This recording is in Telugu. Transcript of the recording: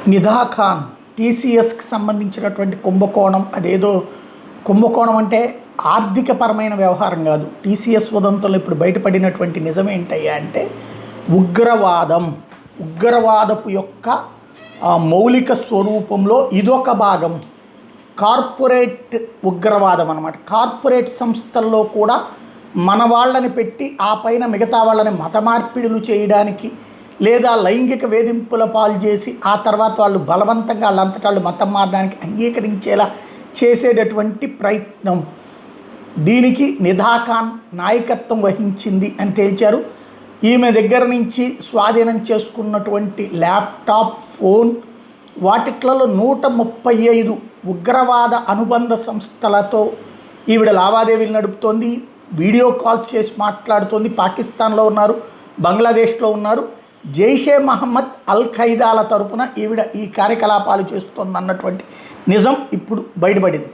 నిదా ఖాన్ టీసీఎస్కి సంబంధించినటువంటి కుంభకోణం. అదేదో కుంభకోణం అంటే ఆర్థికపరమైన వ్యవహారం కాదు. టీసీఎస్ ఉదంతంలో ఇప్పుడు బయటపడినటువంటి నిజమేంటయ్యా అంటే ఉగ్రవాదపు యొక్క మౌలిక స్వరూపంలో ఇదొక భాగం. కార్పొరేట్ ఉగ్రవాదం అన్నమాట. కార్పొరేట్ సంస్థల్లో కూడా మన వాళ్ళని పెట్టి ఆ పైన మిగతా వాళ్ళని మత మార్పిడులు చేయడానికి లేదా లైంగిక వేధింపుల పాలు చేసి ఆ తర్వాత వాళ్ళు బలవంతంగా వాళ్ళంతటా వాళ్ళు మతం మారడానికి అంగీకరించేలా చేసేటటువంటి ప్రయత్నం. దీనికి నిదా ఖాన్ నాయకత్వం వహించింది అని తేల్చారు. ఈమె దగ్గర నుంచి స్వాధీనం చేసుకున్నటువంటి ల్యాప్టాప్, ఫోన్ వాటిట్లలో 135 ఉగ్రవాద అనుబంధ సంస్థలతో ఈవిడ లావాదేవీలు నడుపుతోంది. వీడియో కాల్స్ చేసి మాట్లాడుతోంది. పాకిస్తాన్లో ఉన్నారు, బంగ్లాదేశ్లో ఉన్నారు. జైషే మహమ్మద్, అల్ ఖైదాల తరపున ఈవిడ ఈ కార్యకలాపాలు చేస్తోందన్నటువంటి నిజం ఇప్పుడు బయటపడింది.